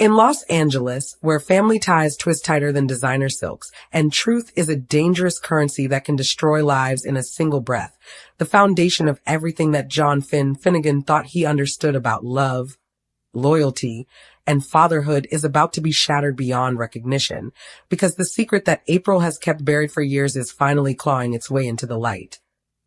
In Los Angeles, where family ties twist tighter than designer silks, and truth is a dangerous currency that can destroy lives in a single breath, the foundation of everything that John Finnegan thought he understood about love, loyalty, and fatherhood is about to be shattered beyond recognition, because the secret that April has kept buried for years is finally clawing its way into the light,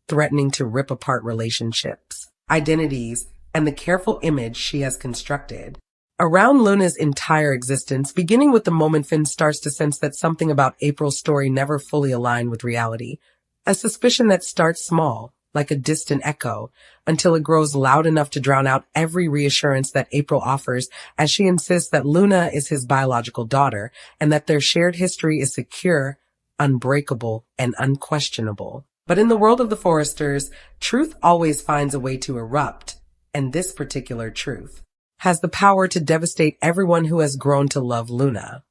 threatening to rip apart relationships, identities, and the careful image she has constructed around Luna's entire existence, beginning with the moment Finn starts to sense that something about April's story never fully aligned with reality. A suspicion that starts small, like a distant echo, until it grows loud enough to drown out every reassurance that April offers as she insists that Luna is his biological daughter and that their shared history is secure, unbreakable, and unquestionable. But in the world of the Forresters, truth always finds a way to erupt, and this particular truth has the power to devastate everyone who has grown to love Luna,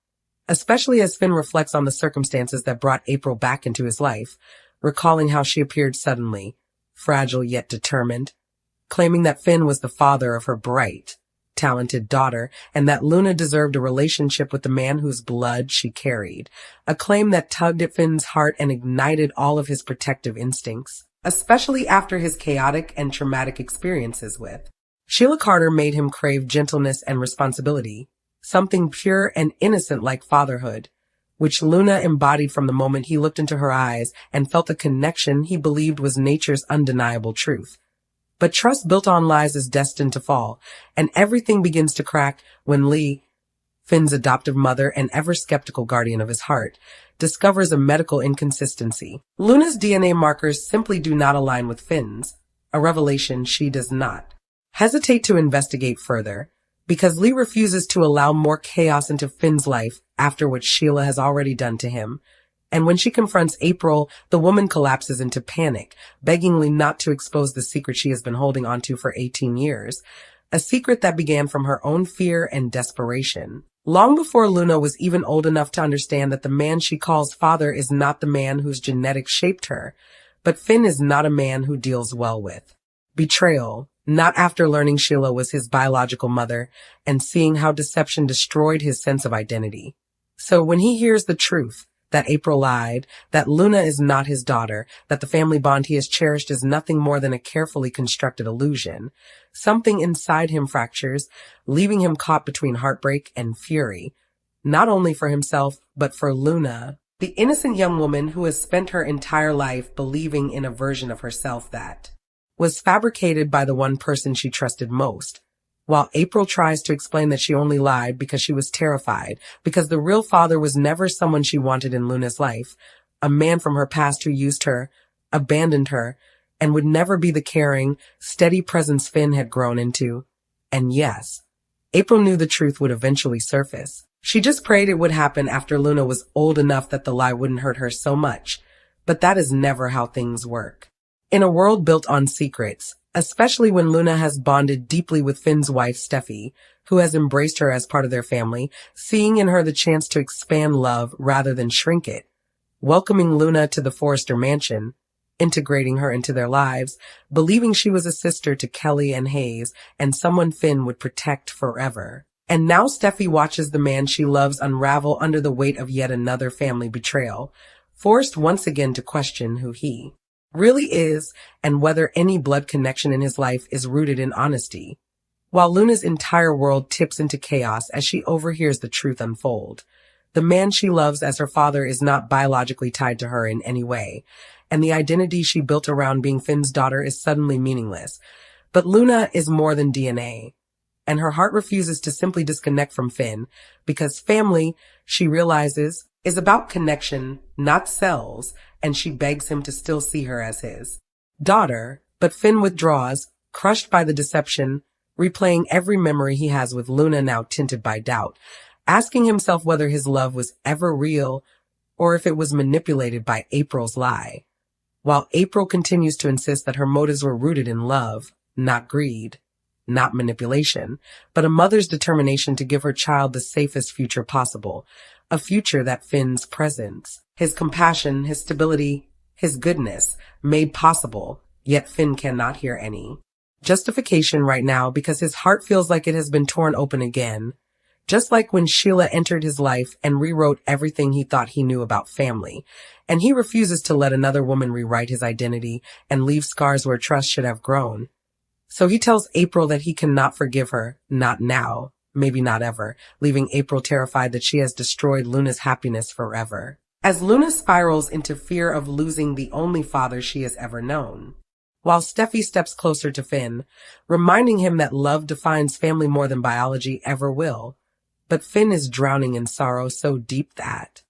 especially as Finn reflects on the circumstances that brought April back into his life, recalling how she appeared suddenly, fragile yet determined, claiming that Finn was the father of her bright, talented daughter, and that Luna deserved a relationship with the man whose blood she carried, a claim that tugged at Finn's heart and ignited all of his protective instincts, especially after his chaotic and traumatic experiences with Sheila Carter made him crave gentleness and responsibility, something pure and innocent like fatherhood, which Luna embodied from the moment he looked into her eyes and felt a connection he believed was nature's undeniable truth. But trust built on lies is destined to fall, and everything begins to crack when Lee, Finn's adoptive mother and ever-skeptical guardian of his heart, discovers a medical inconsistency. Luna's DNA markers simply do not align with Finn's, a revelation she does not hesitate to investigate further, because Lee refuses to allow more chaos into Finn's life after what Sheila has already done to him. And when she confronts April, the woman collapses into panic, begging Lee not to expose the secret she has been holding onto for 18 years, a secret that began from her own fear and desperation. Long before Luna was even old enough to understand that the man she calls father is not the man whose genetics shaped her, but Finn is not a man who deals well with betrayal, not after learning Sheila was his biological mother and seeing how deception destroyed his sense of identity. So when he hears the truth, that April lied, that Luna is not his daughter, that the family bond he has cherished is nothing more than a carefully constructed illusion, something inside him fractures, leaving him caught between heartbreak and fury, not only for himself, but for Luna, the innocent young woman who has spent her entire life believing in a version of herself that was fabricated by the one person she trusted most, while April tries to explain that she only lied because she was terrified, because the real father was never someone she wanted in Luna's life, a man from her past who used her, abandoned her, and would never be the caring, steady presence Finn had grown into. And yes, April knew the truth would eventually surface. She just prayed it would happen after Luna was old enough that the lie wouldn't hurt her so much, but that is never how things work. In a world built on secrets, especially when Luna has bonded deeply with Finn's wife, Steffi, who has embraced her as part of their family, seeing in her the chance to expand love rather than shrink it, welcoming Luna to the Forrester mansion, integrating her into their lives, believing she was a sister to Kelly and Hayes and someone Finn would protect forever. And now Steffi watches the man she loves unravel under the weight of yet another family betrayal, forced once again to question who he really is and whether any blood connection in his life is rooted in honesty. While Luna's entire world tips into chaos as she overhears the truth unfold, the man she loves as her father is not biologically tied to her in any way, and the identity she built around being Finn's daughter is suddenly meaningless. But Luna is more than DNA, and her heart refuses to simply disconnect from Finn, because family, she realizes, is about connection, not cells, and she begs him to still see her as his daughter. But Finn withdraws, crushed by the deception, replaying every memory he has with Luna now tinted by doubt, asking himself whether his love was ever real or if it was manipulated by April's lie, while April continues to insist that her motives were rooted in love, not greed, not manipulation, but a mother's determination to give her child the safest future possible, a future that Finn's presence, his compassion, his stability, his goodness made possible, yet Finn cannot hear any justification right now because his heart feels like it has been torn open again. just like when Sheila entered his life and rewrote everything he thought he knew about family. And he refuses to let another woman rewrite his identity and leave scars where trust should have grown. So he tells April that he cannot forgive her, not now, maybe not ever, leaving April terrified that she has destroyed Luna's happiness forever. As Luna spirals into fear of losing the only father she has ever known, while Steffi steps closer to Finn, reminding him that love defines family more than biology ever will. But Finn is drowning in sorrow so deep that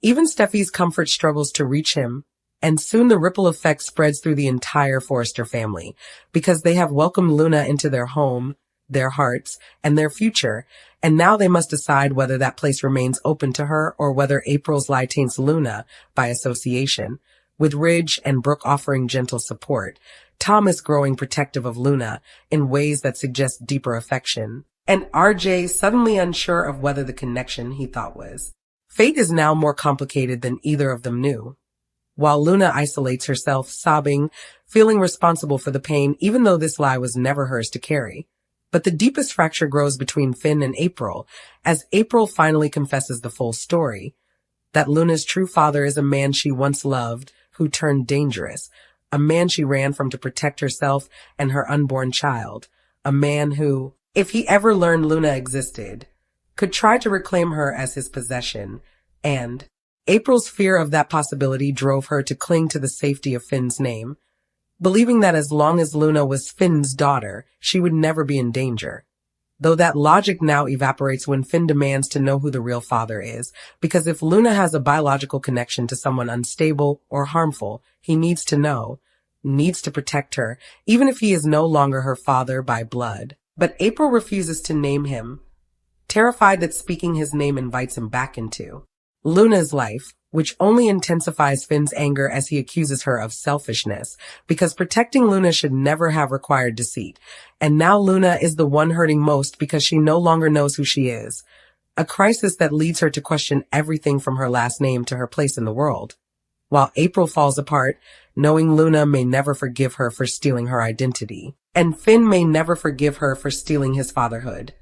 even Steffi's comfort struggles to reach him, and soon the ripple effect spreads through the entire Forrester family, because they have welcomed Luna into their home, their hearts, and their future, and now they must decide whether that place remains open to her or whether April's lie taints Luna by association. With Ridge and Brooke offering gentle support, Thomas growing protective of Luna in ways that suggest deeper affection, and RJ suddenly unsure of whether the connection he thought was. Fate is now more complicated than either of them knew. While Luna isolates herself, sobbing, feeling responsible for the pain, even though this lie was never hers to carry. But the deepest fracture grows between Finn and April, as April finally confesses the full story. That Luna's true father is a man she once loved, who turned dangerous. A man she ran from to protect herself and her unborn child. A man who, if he ever learned Luna existed, could try to reclaim her as his possession. And April's fear of that possibility drove her to cling to the safety of Finn's name, believing that as long as Luna was Finn's daughter, she would never be in danger. Though that logic now evaporates when Finn demands to know who the real father is, because if Luna has a biological connection to someone unstable or harmful, he needs to know, needs to protect her, even if he is no longer her father by blood. But April refuses to name him, terrified that speaking his name invites him back into Luna's life, which only intensifies Finn's anger as he accuses her of selfishness, because protecting Luna should never have required deceit. And now Luna is the one hurting most because she no longer knows who she is. A crisis that leads her to question everything from her last name to her place in the world. While April falls apart, knowing Luna may never forgive her for stealing her identity, and Finn may never forgive her for stealing his fatherhood,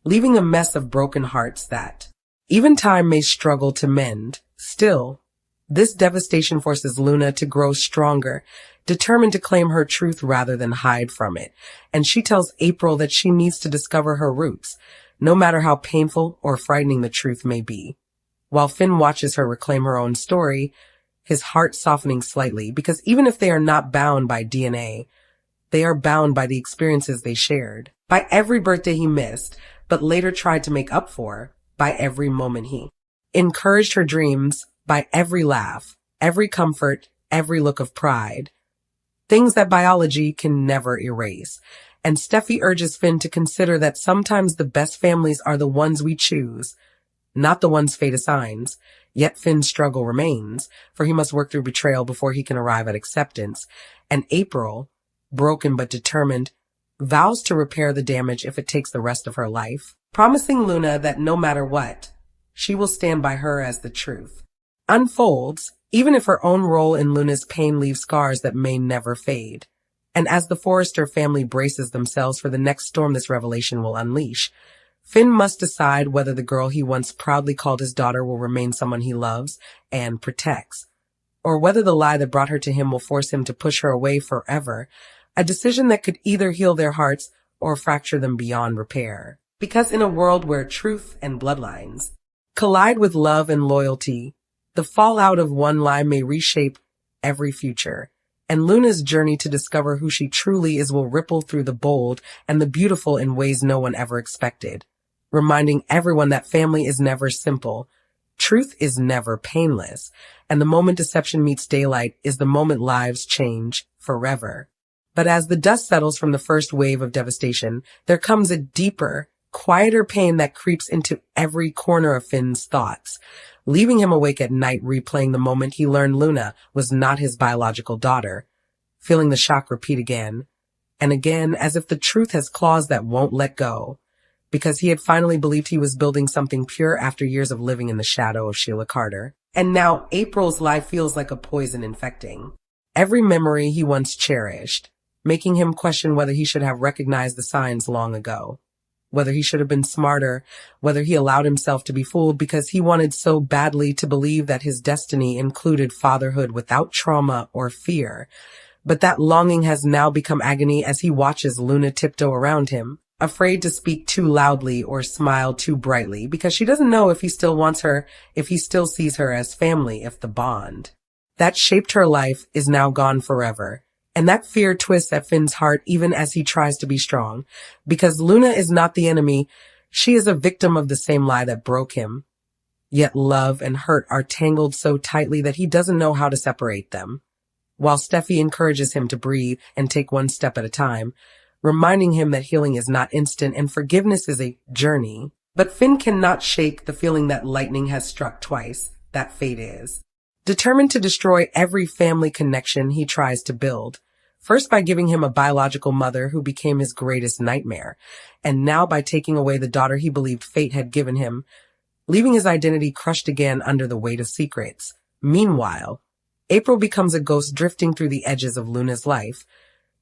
leaving a mess of broken hearts that even time may struggle to mend. Still, this devastation forces Luna to grow stronger, determined to claim her truth rather than hide from it. And she tells April that she needs to discover her roots, no matter how painful or frightening the truth may be. While Finn watches her reclaim her own story, his heart softening slightly, because even if they are not bound by DNA, they are bound by the experiences they shared, by every birthday he missed, but later tried to make up for, by every moment he encouraged her dreams, by every laugh, every comfort, every look of pride. Things that biology can never erase. And Steffi urges Finn to consider that sometimes the best families are the ones we choose, not the ones fate assigns. Yet Finn's struggle remains, for he must work through betrayal before he can arrive at acceptance. And April, broken but determined, vows to repair the damage if it takes the rest of her life, promising Luna that no matter what, she will stand by her as the truth unfolds, even if her own role in Luna's pain leaves scars that may never fade. And as the Forrester family braces themselves for the next storm this revelation will unleash, Finn must decide whether the girl he once proudly called his daughter will remain someone he loves and protects, or whether the lie that brought her to him will force him to push her away forever, a decision that could either heal their hearts or fracture them beyond repair. Because in a world where truth and bloodlines collide with love and loyalty, the fallout of one lie may reshape every future, and Luna's journey to discover who she truly is will ripple through the bold and the beautiful in ways no one ever expected, reminding everyone that family is never simple, truth is never painless, and the moment deception meets daylight is the moment lives change forever. But as the dust settles from the first wave of devastation, there comes a deeper, quieter pain that creeps into every corner of Finn's thoughts, leaving him awake at night replaying the moment he learned Luna was not his biological daughter, feeling the shock repeat again and again as if the truth has claws that won't let go, because he had finally believed he was building something pure after years of living in the shadow of Sheila Carter. And now April's lie feels like a poison infecting every memory he once cherished, making him question whether he should have recognized the signs long ago. whether he should have been smarter, whether he allowed himself to be fooled because he wanted so badly to believe that his destiny included fatherhood without trauma or fear. But that longing has now become agony as he watches Luna tiptoe around him, afraid to speak too loudly or smile too brightly because she doesn't know if he still wants her, if he still sees her as family, if the bond that shaped her life is now gone forever. And that fear twists at Finn's heart even as he tries to be strong. Because Luna is not the enemy, she is a victim of the same lie that broke him. Yet love and hurt are tangled so tightly that he doesn't know how to separate them. While Steffi encourages him to breathe and take one step at a time, reminding him that healing is not instant and forgiveness is a journey. But Finn cannot shake the feeling that lightning has struck twice, that fate is. Determined to destroy every family connection he tries to build. First by giving him a biological mother who became his greatest nightmare, and now by taking away the daughter he believed fate had given him, leaving his identity crushed again under the weight of secrets. Meanwhile, April becomes a ghost drifting through the edges of Luna's life,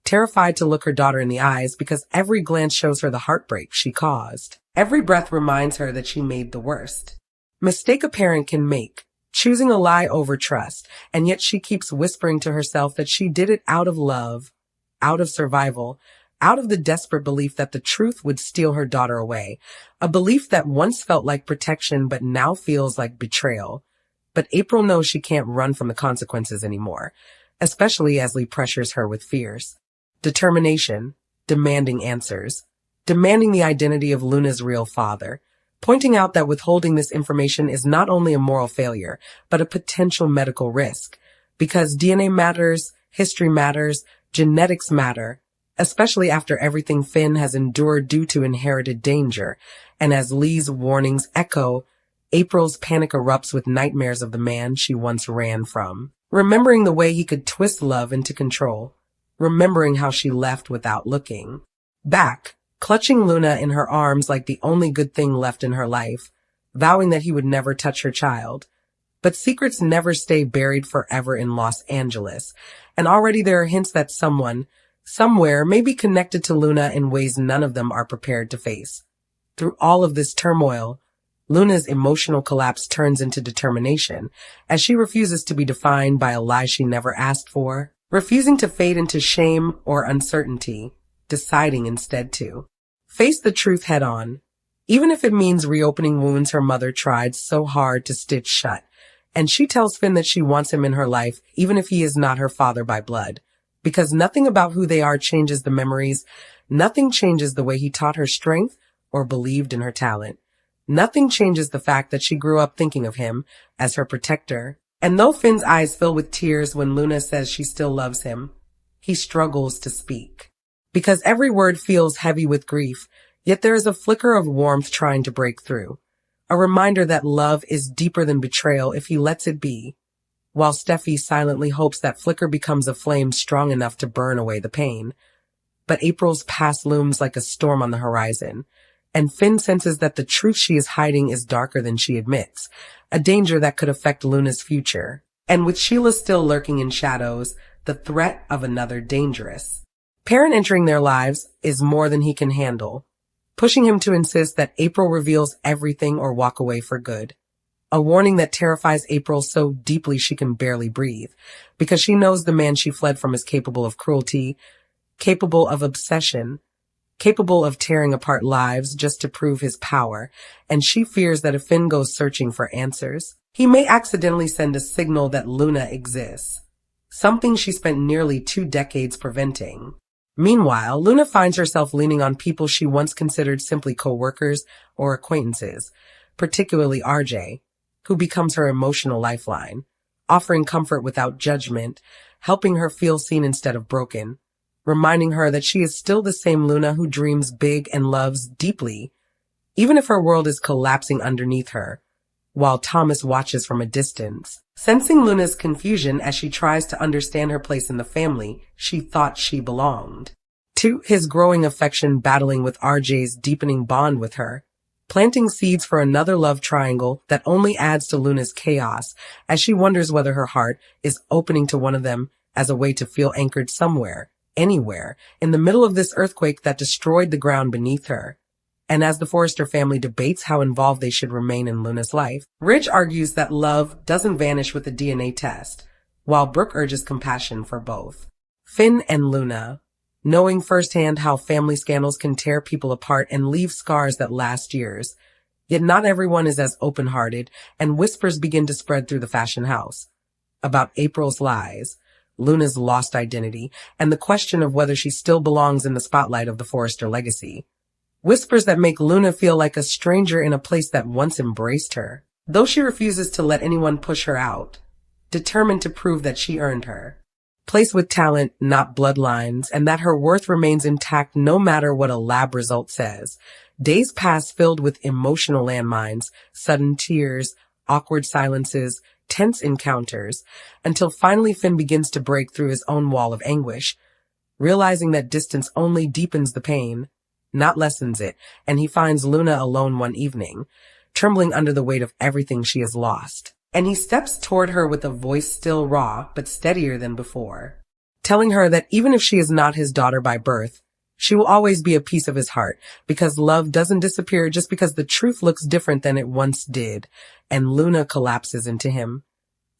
terrified to look her daughter in the eyes because every glance shows her the heartbreak she caused. Every breath reminds her that she made the worst mistake a parent can make, choosing a lie over trust, and yet she keeps whispering to herself that she did it out of love, out of survival, out of the desperate belief that the truth would steal her daughter away, a belief that once felt like protection but now feels like betrayal. But April knows she can't run from the consequences anymore, especially as Lee pressures her with fears. Determination, demanding answers, demanding the identity of Luna's real father, pointing out that withholding this information is not only a moral failure, but a potential medical risk. Because DNA matters, history matters, genetics matter, especially after everything Finn has endured due to inherited danger. And as Lee's warnings echo, April's panic erupts with nightmares of the man she once ran from. Remembering the way he could twist love into control, remembering how she left without looking back, clutching Luna in her arms like the only good thing left in her life, vowing that he would never touch her child. But secrets never stay buried forever in Los Angeles, and already there are hints that someone, somewhere, may be connected to Luna in ways none of them are prepared to face. Through all of this turmoil, Luna's emotional collapse turns into determination, as she refuses to be defined by a lie she never asked for, refusing to fade into shame or uncertainty, deciding instead to face the truth head on, even if it means reopening wounds her mother tried so hard to stitch shut. And she tells Finn that she wants him in her life, even if he is not her father by blood, because nothing about who they are changes the memories, nothing changes the way he taught her strength or believed in her talent. Nothing changes the fact that she grew up thinking of him as her protector. And though Finn's eyes fill with tears when Luna says she still loves him, he struggles to speak. Because every word feels heavy with grief, yet there is a flicker of warmth trying to break through. A reminder that love is deeper than betrayal if he lets it be. While Steffi silently hopes that flicker becomes a flame strong enough to burn away the pain. But April's past looms like a storm on the horizon, and Finn senses that the truth she is hiding is darker than she admits, a danger that could affect Luna's future. And with Sheila still lurking in shadows, the threat of another dangerous parent entering their lives is more than he can handle, pushing him to insist that April reveals everything or walk away for good. A warning that terrifies April so deeply she can barely breathe, because she knows the man she fled from is capable of cruelty, capable of obsession, capable of tearing apart lives just to prove his power, and she fears that if Finn goes searching for answers, he may accidentally send a signal that Luna exists, something she spent nearly 2 decades preventing. Meanwhile, Luna finds herself leaning on people she once considered simply co-workers or acquaintances, particularly RJ, who becomes her emotional lifeline, offering comfort without judgment, helping her feel seen instead of broken, reminding her that she is still the same Luna who dreams big and loves deeply, even if her world is collapsing underneath her, while Thomas watches from a distance, sensing Luna's confusion as she tries to understand her place in the family she thought she belonged. To his growing affection battling with RJ's deepening bond with her, planting seeds for another love triangle that only adds to Luna's chaos as she wonders whether her heart is opening to one of them as a way to feel anchored somewhere, anywhere, in the middle of this earthquake that destroyed the ground beneath her. And as the Forrester family debates how involved they should remain in Luna's life, Rich argues that love doesn't vanish with a DNA test, while Brooke urges compassion for both. Finn and Luna, knowing firsthand how family scandals can tear people apart and leave scars that last years. Yet not everyone is as open-hearted, and whispers begin to spread through the fashion house about April's lies, Luna's lost identity, and the question of whether she still belongs in the spotlight of the Forrester legacy. Whispers that make Luna feel like a stranger in a place that once embraced her, though she refuses to let anyone push her out, determined to prove that she earned her place with talent, not bloodlines, and that her worth remains intact no matter what a lab result says. Days pass filled with emotional landmines, sudden tears, awkward silences, tense encounters, until finally Finn begins to break through his own wall of anguish, realizing that distance only deepens the pain, not lessens it, and he finds Luna alone one evening, trembling under the weight of everything she has lost. And he steps toward her with a voice still raw, but steadier than before, telling her that even if she is not his daughter by birth, she will always be a piece of his heart, because love doesn't disappear just because the truth looks different than it once did. And Luna collapses into him,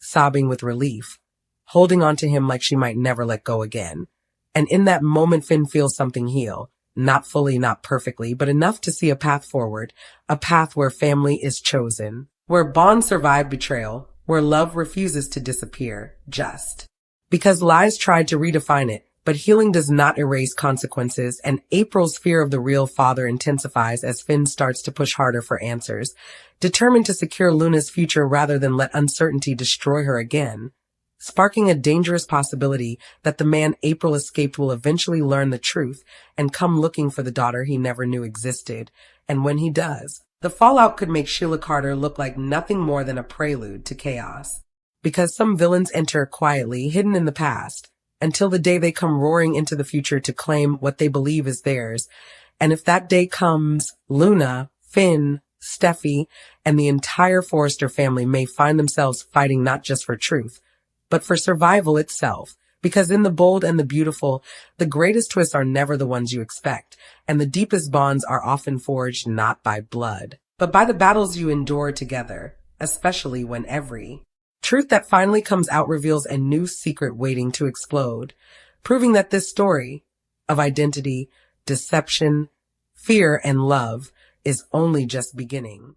sobbing with relief, holding on to him like she might never let go again. And in that moment, Finn feels something heal. Not fully, not perfectly, but enough to see a path forward, a path where family is chosen, where bonds survive betrayal, where love refuses to disappear, just because lies tried to redefine it. But healing does not erase consequences, and April's fear of the real father intensifies as Finn starts to push harder for answers, determined to secure Luna's future rather than let uncertainty destroy her again, sparking a dangerous possibility that the man April escaped will eventually learn the truth and come looking for the daughter he never knew existed. And when he does, the fallout could make Sheila Carter look like nothing more than a prelude to chaos. Because some villains enter quietly, hidden in the past, until the day they come roaring into the future to claim what they believe is theirs. And if that day comes, Luna, Finn, Steffi, and the entire Forrester family may find themselves fighting not just for truth, but for survival itself. Because in the bold and the beautiful, the greatest twists are never the ones you expect, and the deepest bonds are often forged not by blood, but by the battles you endure together, especially when every truth that finally comes out reveals a new secret waiting to explode, proving that this story of identity, deception, fear, and love is only just beginning.